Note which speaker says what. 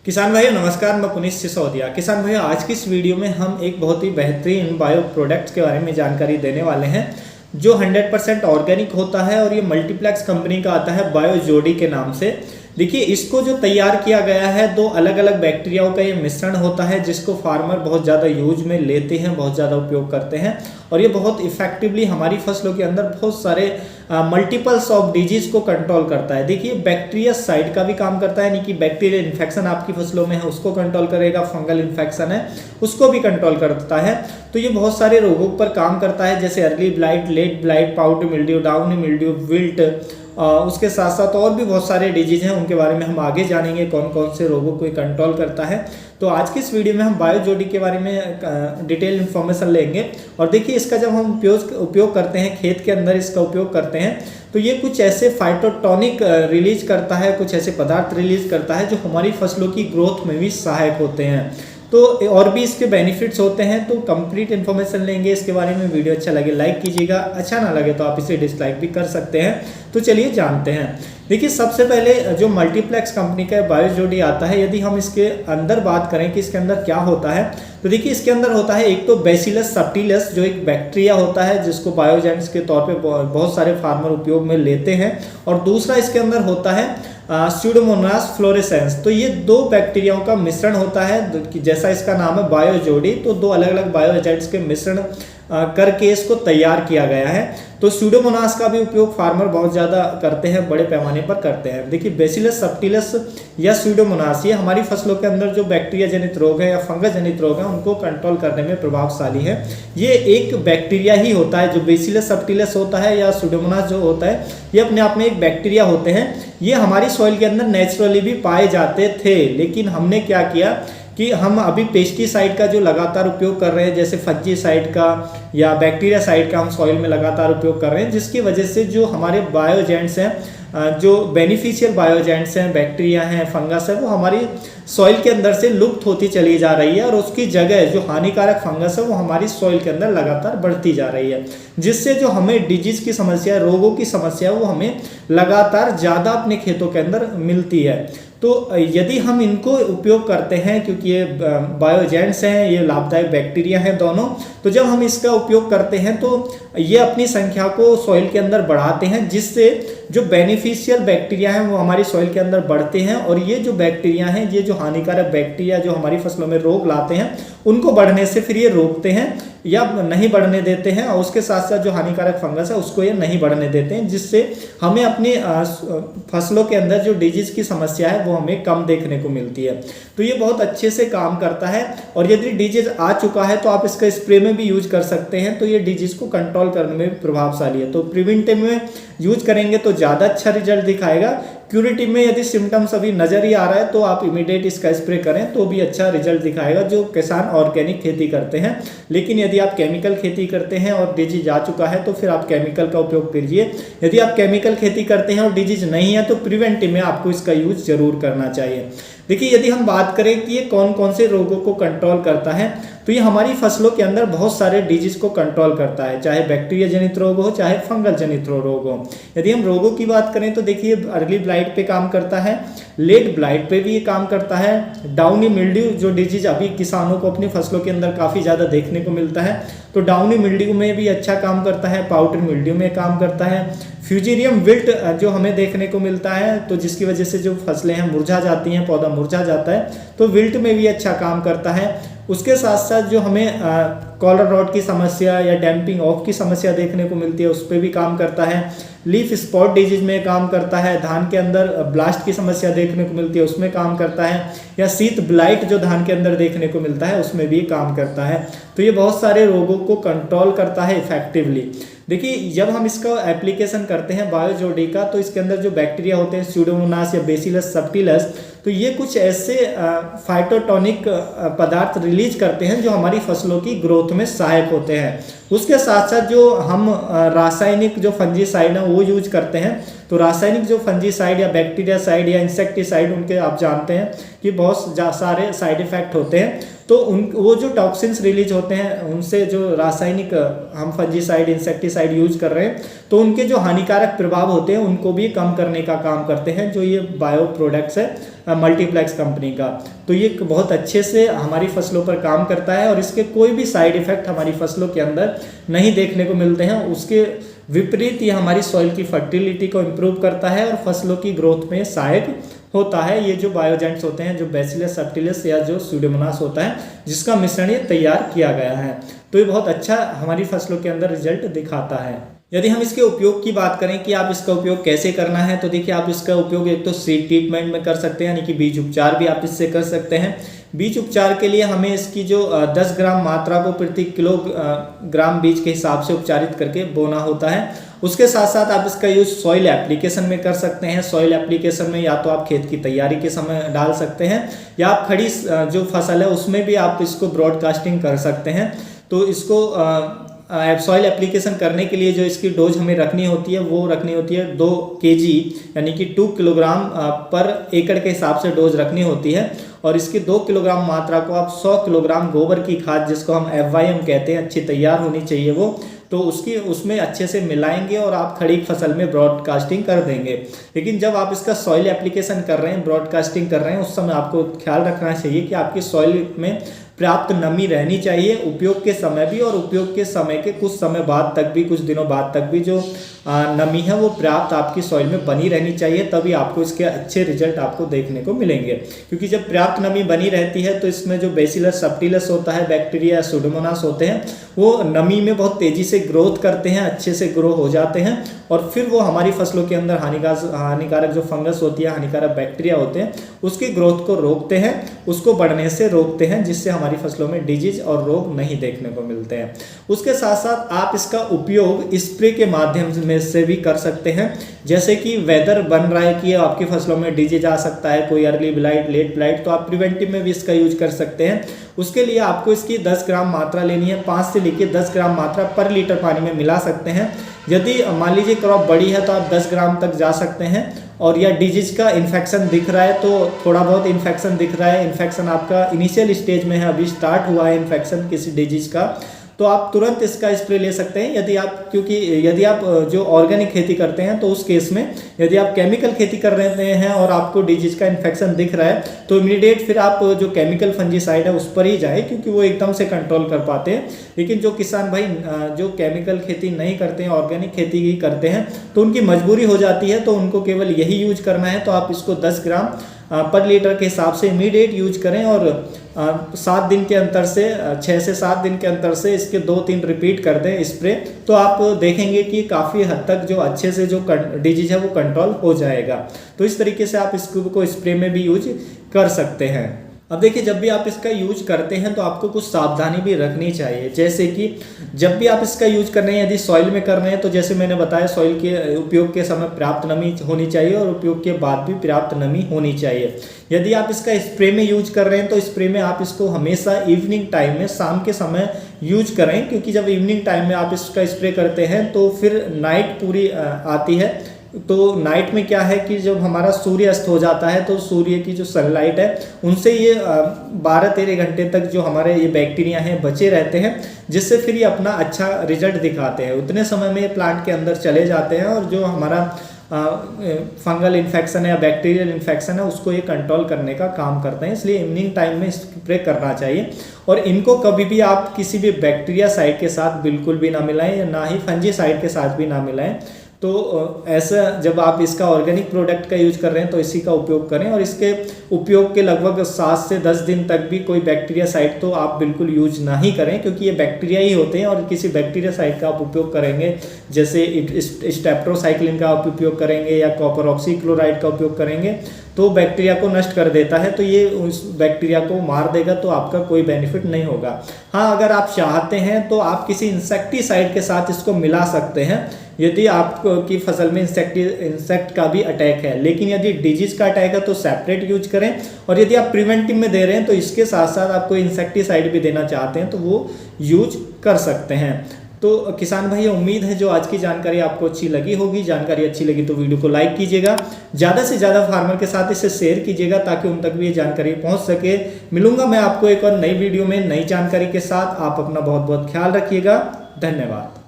Speaker 1: किसान भाइयों नमस्कार, मैं पुनीत सिसोदिया। किसान भाइयों आज की इस वीडियो में हम एक बहुत ही बेहतरीन बायो प्रोडक्ट्स के बारे में जानकारी देने वाले हैं जो 100% ऑर्गेनिक होता है और ये मल्टीप्लेक्स कंपनी का आता है बायो जोडी के नाम से। देखिए इसको जो तैयार किया गया है दो अलग अलग बैक्टीरियाओं का ये मिश्रण होता है जिसको फार्मर बहुत ज़्यादा यूज में लेते हैं, बहुत ज़्यादा उपयोग करते हैं और ये बहुत इफेक्टिवली हमारी फसलों के अंदर बहुत सारे मल्टीपल्स ऑफ डिजीज को कंट्रोल करता है। देखिए बैक्टीरिया साइड का भी काम करता है, यानी कि बैक्टीरिया इन्फेक्शन आपकी फसलों में है उसको कंट्रोल करेगा, फंगल इन्फेक्शन है उसको भी कंट्रोल करता है। तो ये बहुत सारे रोगों पर काम करता है जैसे early blight, late blight, powder mildew, downy mildew, wilt, उसके साथ साथ और भी बहुत सारे डिजीज हैं उनके बारे में हम आगे जानेंगे कौन कौन से रोगों को कंट्रोल करता है। तो आज की इस वीडियो में हम बायो जोडी के बारे में डिटेल इन्फॉर्मेशन लेंगे और देखिए इसका जब हम उपयोग करते हैं खेत के अंदर इसका उपयोग करते हैं तो ये कुछ ऐसे फाइटोटॉनिक रिलीज करता है, कुछ ऐसे पदार्थ रिलीज करता है जो हमारी फसलों की ग्रोथ में भी सहायक होते हैं। तो और भी इसके बेनिफिट्स होते हैं, तो कंप्लीट इन्फॉर्मेशन लेंगे इसके बारे में। वीडियो अच्छा लगे लाइक कीजिएगा, अच्छा ना लगे तो आप इसे डिसलाइक भी कर सकते हैं। तो चलिए जानते हैं। देखिए सबसे पहले जो मल्टीप्लेक्स कंपनी का बायो जोडी आता है, यदि हम इसके अंदर बात करें कि इसके अंदर क्या होता है तो देखिए इसके अंदर होता है एक तो बैसिलस सबटिलस जो एक बैक्टीरिया होता है जिसको बायोजेंट्स के तौर पे बहुत सारे फार्मर उपयोग में लेते हैं, और दूसरा इसके अंदर होता है स्यूडोमोनास फ्लोरेसेंस। तो ये दो बैक्टीरियाओं का मिश्रण होता है, जैसा इसका नाम है बायो जोडी, तो दो अलग अलग बायो एजेंट्स के मिश्रण करके इसको तैयार किया गया है। तो स्यूडोमोनास का भी उपयोग फार्मर बहुत ज़्यादा करते हैं, बड़े पैमाने पर करते हैं। देखिए बैसिलस सबटिलस या स्यूडोमोनास ये हमारी फसलों के अंदर जो बैक्टीरिया जनित रोग है या फंगस जनित रोग है उनको कंट्रोल करने में प्रभावशाली है। ये एक बैक्टीरिया ही होता है, जो बैसिलस सबटिलस होता है या स्यूडोमोनास जो होता है ये अपने आप में एक बैक्टीरिया होते हैं। ये हमारी सॉइल के अंदर नेचुरली भी पाए जाते थे, लेकिन हमने क्या किया कि हम अभी पेस्टिसाइड का जो लगातार उपयोग कर रहे हैं, जैसे फंजीसाइड का या बैक्टीरिया साइड का हम सॉइल में लगातार उपयोग कर रहे हैं, जिसकी वजह से जो हमारे बायोजेंट्स हैं, जो बेनिफिशियल बायोजेंट्स हैं, बैक्टीरिया हैं, फंगस है, वो हमारी सॉइल के अंदर से लुप्त होती चली जा रही है और उसकी जगह जो हानिकारक फंगस है वो हमारी सॉइल के अंदर लगातार बढ़ती जा रही है, जिससे जो हमें डिजीज की समस्या, रोगों की समस्या वो हमें लगातार ज़्यादा अपने खेतों के अंदर मिलती है। तो यदि हम इनको उपयोग करते हैं, क्योंकि ये बायोजेंट्स हैं, ये लाभदायक बैक्टीरिया हैं दोनों, तो जब हम इसका उपयोग करते हैं तो ये अपनी संख्या को सॉइल के अंदर बढ़ाते हैं, जिससे जो बेनिफिशियल बैक्टीरिया हैं वो हमारी सॉइल के अंदर बढ़ते हैं, और ये जो बैक्टीरिया हैं, ये जो हानिकारक बैक्टीरिया जो हमारी फसलों में रोग लाते हैं उनको बढ़ने से फिर ये रोकते हैं या नहीं बढ़ने देते हैं, और उसके साथ साथ जो हानिकारक फंगस है उसको ये नहीं बढ़ने देते हैं, जिससे हमें अपनी फसलों के अंदर जो डिजीज की समस्या है वो हमें कम देखने को मिलती है। तो ये बहुत अच्छे से काम करता है, और यदि डिजीज आ चुका है तो आप इसका स्प्रे में भी यूज कर सकते हैं, तो ये डिजीज को कंट्रोल करने में भी प्रभावशाली है। तो प्रिवेंटिव में यूज करेंगे तो ज़्यादा अच्छा रिजल्ट दिखाएगा। क्यूरेटिव में यदि सिम्टम्स अभी नजर ही आ रहा है तो आप इमीडिएट इसका स्प्रे करें तो भी अच्छा रिजल्ट दिखाएगा, जो किसान ऑर्गेनिक खेती करते हैं। लेकिन यदि आप केमिकल खेती करते हैं और डिजीज आ चुका है तो फिर आप केमिकल का उपयोग कीजिए। यदि आप केमिकल खेती करते हैं और डिजीज नहीं है तो प्रिवेंटिव में आपको इसका यूज जरूर करना चाहिए। देखिए यदि हम बात करें कि ये कौन कौन से रोगों को कंट्रोल करता है, तो ये हमारी फसलों के अंदर बहुत सारे डिजीज को कंट्रोल करता है, चाहे बैक्टीरिया जनित रोग हो चाहे फंगल जनित रोग हो। यदि हम रोगों की बात करें तो देखिए अर्ली ब्लाइट पे काम करता है, लेट ब्लाइट पे भी ये काम करता है, डाउनी मिल्ड्यू जो डिजीज अभी किसानों को अपनी फसलों के अंदर काफ़ी ज़्यादा देखने को मिलता है तो डाउनी मिल्ड्यू में भी अच्छा काम करता है, पाउडर मिल्ड्यू में काम करता है, फ्यूजेरियम विल्ट जो हमें देखने को मिलता है तो जिसकी वजह से जो फसलें हैं मुरझा जाती हैं, पौधा मुरझा जाता है, तो विल्ट में भी अच्छा काम करता है। उसके साथ साथ जो हमें कॉलर रॉट की समस्या या डैम्पिंग ऑफ की समस्या देखने को मिलती है उस पर भी काम करता है, लीफ स्पॉट डिजीज में काम करता है, धान के अंदर ब्लास्ट की समस्या देखने को मिलती है उसमें काम करता है, या शीत ब्लाइट जो धान के अंदर देखने को मिलता है उसमें भी काम करता है। तो ये बहुत सारे रोगों को कंट्रोल करता है इफेक्टिवली। देखिए जब हम इसका एप्लीकेशन करते हैं बायो जोडी का, तो इसके अंदर जो बैक्टीरिया होते हैं स्यूडोमोनास या बैसिलस सबटिलस, तो ये कुछ ऐसे फाइटोटॉनिक पदार्थ रिलीज करते हैं जो हमारी फसलों की ग्रोथ में सहायक होते हैं। उसके साथ साथ जो हम रासायनिक जो फंजीसाइड हैं वो यूज करते हैं, तो रासायनिक जो फंजीसाइड या बैक्टीरिया साइड या इंसेक्टिसाइड उनके आप जानते हैं कि बहुत सारे साइड इफेक्ट होते हैं, तो वो जो टॉक्सिन्स रिलीज होते हैं उनसे जो रासायनिक हम फंजीसाइड इंसेक्टिसाइड यूज कर रहे हैं तो उनके जो हानिकारक प्रभाव होते हैं उनको भी कम करने का काम करते हैं जो ये बायो प्रोडक्ट्स है मल्टीप्लेक्स कंपनी का। तो ये बहुत अच्छे से हमारी फसलों पर काम करता है और इसके कोई भी साइड इफेक्ट हमारी फसलों के अंदर नहीं देखने को मिलते हैं। उसके विपरीत ये हमारी सॉइल की फर्टिलिटी को इम्प्रूव करता है और फसलों की ग्रोथ में सहायक होता है। ये जो बायोजेंट्स होते हैं, जो बैसिलस सब्टिलिस या जो स्यूडोमोनास होता है, जिसका मिश्रण ये तैयार किया गया है, तो ये बहुत अच्छा हमारी फसलों के अंदर रिजल्ट दिखाता है। यदि हम इसके उपयोग की बात करें कि आप इसका उपयोग कैसे करना है, तो देखिए आप इसका उपयोग एक तो सीड ट्रीटमेंट में कर सकते हैं, यानी कि बीज उपचार भी आप इससे कर सकते हैं। बीज उपचार के लिए हमें इसकी जो 10 ग्राम मात्रा को प्रति किलोग्राम बीज के हिसाब से उपचारित करके बोना होता है। उसके साथ साथ आप इसका यूज सॉइल एप्लीकेशन में कर सकते हैं। सॉइल एप्लीकेशन में या तो आप खेत की तैयारी के समय डाल सकते हैं या आप खड़ी जो फसल है उसमें भी आप इसको ब्रॉडकास्टिंग कर सकते हैं। तो इसको सॉइल एप्लीकेशन करने के लिए जो इसकी डोज हमें रखनी होती है वो रखनी होती है 2 kg यानी कि 2 किलोग्राम पर एकड़ के हिसाब से डोज रखनी होती है। और इसकी 2 किलोग्राम मात्रा को आप 100 किलोग्राम गोबर की खाद, जिसको हम FYM कहते हैं, अच्छी तैयार होनी चाहिए वो, तो उसमें अच्छे से मिलाएंगे और आप खड़ी फसल में ब्रॉडकास्टिंग कर देंगे। लेकिन जब आप इसका सॉइल एप्लीकेशन कर रहे हैं, ब्रॉडकास्टिंग कर रहे हैं, उस समय आपको ख्याल रखना चाहिए कि आपकी सॉइल में पर्याप्त नमी रहनी चाहिए उपयोग के समय भी, और उपयोग के समय के कुछ समय बाद तक भी, कुछ दिनों बाद तक भी जो नमी है वो पर्याप्त आपकी सॉइल में बनी रहनी चाहिए, तभी आपको इसके अच्छे रिजल्ट आपको देखने को मिलेंगे। क्योंकि जब पर्याप्त नमी बनी रहती है तो इसमें जो बैसिलस सब्टिलस होता है, बैक्टीरिया, स्यूडोमोनास होते हैं, वो नमी में बहुत तेजी से ग्रोथ करते हैं, अच्छे से ग्रो हो जाते हैं और फिर वो हमारी फसलों के अंदर हानिकारक जो फंगस होती है, हानिकारक बैक्टीरिया होते हैं, उसकी ग्रोथ को रोकते हैं, उसको बढ़ने से रोकते हैं, जिससे हमारी फसलों में डिजीज और रोग नहीं देखने को मिलते हैं। उसके साथ साथ आप इसका उपयोग स्प्रे के माध्यम से भी कर सकते हैं। जैसे कि वेदर बन रहा है कि आपकी फसलों में डिजीज आ सकता है, कोई अर्ली ब्लाइट, लेट ब्लाइट, तो आप प्रिवेंटिव में भी इसका यूज कर सकते हैं। उसके लिए आपको इसकी 10 ग्राम मात्रा लेनी है, 5 से लेकर 10 ग्राम मात्रा पर लीटर पानी में मिला सकते हैं। यदि मान लीजिए क्रॉप बड़ी है तो आप 10 ग्राम तक जा सकते हैं। और या डिजीज का इन्फेक्शन दिख रहा है तो थोड़ा बहुत इन्फेक्शन दिख रहा है, इन्फेक्शन आपका इनिशियल स्टेज में है, अभी स्टार्ट हुआ है इन्फेक्शन किसी डिजीज का, तो आप तुरंत इसका स्प्रे ले सकते हैं। यदि आप जो ऑर्गेनिक खेती करते हैं तो उस केस में, यदि आप केमिकल खेती कर रहे हैं और आपको डिजीज का इन्फेक्शन दिख रहा है तो इमीडिएट फिर आप जो केमिकल फंजीसाइड है उस पर ही जाए, क्योंकि वो एकदम से कंट्रोल कर पाते हैं। लेकिन जो किसान भाई जो केमिकल खेती नहीं करते हैं, ऑर्गेनिक खेती ही करते हैं, तो उनकी मजबूरी हो जाती है, तो उनको केवल यही यूज करना है। तो आप इसको 10 ग्राम पर लीटर के हिसाब से इमीडिएट यूज करें और 7 दिन के अंतर से, 6 से 7 दिन के अंतर से इसके 2-3 रिपीट कर दें स्प्रे, तो आप देखेंगे कि काफ़ी हद तक जो अच्छे से जो डिजीज है वो कंट्रोल हो जाएगा। तो इस तरीके से आप इसको स्प्रे में भी यूज कर सकते हैं। अब देखिए, जब भी आप इसका यूज करते हैं तो आपको कुछ सावधानी भी रखनी चाहिए। जैसे कि जब भी आप इसका यूज कर रहे हैं, यदि सॉइल में कर रहे हैं तो जैसे मैंने बताया, सॉइल के उपयोग के समय पर्याप्त नमी होनी चाहिए और उपयोग के बाद भी पर्याप्त नमी होनी चाहिए। यदि आप इसका स्प्रे में यूज कर रहे हैं तो स्प्रे में आप इसको हमेशा इवनिंग टाइम में, शाम के समय यूज करें, क्योंकि जब इवनिंग टाइम में आप इसका स्प्रे करते हैं तो फिर नाइट पूरी आती है। तो नाइट में क्या है कि जब हमारा सूर्य अस्त हो जाता है तो सूर्य की जो सनलाइट है उनसे ये 12-13 घंटे तक जो हमारे ये बैक्टीरिया हैं बचे रहते हैं, जिससे फिर ये अपना अच्छा रिजल्ट दिखाते हैं। उतने समय में प्लांट के अंदर चले जाते हैं और जो हमारा फंगल इन्फेक्शन है या बैक्टीरियल इन्फेक्शन है उसको ये कंट्रोल करने का काम करते हैं। इसलिए इवनिंग टाइम में स्प्रे करना चाहिए। और इनको कभी भी आप किसी भी बैक्टीरिया साइड के साथ बिल्कुल भी ना मिलाएं, या ना ही फंजीसाइड के साथ भी ना मिलाएं। तो ऐसा जब आप इसका ऑर्गेनिक प्रोडक्ट का यूज कर रहे हैं तो इसी का उपयोग करें। और इसके उपयोग के लगभग 7 से 10 दिन तक भी कोई बैक्टीरिया साइड तो आप बिल्कुल यूज ना ही करें, क्योंकि ये बैक्टीरिया ही होते हैं। और किसी बैक्टीरिया साइड का आप उपयोग करेंगे, जैसे स्टेप्टोसाइक्लिन का आप उपयोग करेंगे या कॉपर ऑक्सीक्लोराइड का उपयोग करेंगे, तो बैक्टीरिया को नष्ट कर देता है, तो ये उस बैक्टीरिया को मार देगा, तो आपका कोई बेनिफिट नहीं होगा। हाँ, अगर आप चाहते हैं तो आप किसी इंसेक्टिसाइड के साथ इसको मिला सकते हैं, यदि आपकी फसल में इंसेक्ट का भी अटैक है। लेकिन यदि डिजीज का अटैक है तो सेपरेट यूज करें। और यदि आप प्रिवेंटिव में दे रहे हैं तो इसके साथ साथ आप कोई इंसेक्टिसाइड भी देना चाहते हैं तो वो यूज कर सकते हैं। तो किसान भाई, उम्मीद है जो आज की जानकारी आपको अच्छी लगी होगी। जानकारी अच्छी लगी तो वीडियो को लाइक कीजिएगा, ज़्यादा से ज़्यादा फार्मर के साथ इसे शेयर कीजिएगा ताकि उन तक भी ये जानकारी पहुंच सके। मिलूंगा मैं आपको एक और नई वीडियो में नई जानकारी के साथ। आप अपना बहुत बहुत ख्याल रखिएगा। धन्यवाद।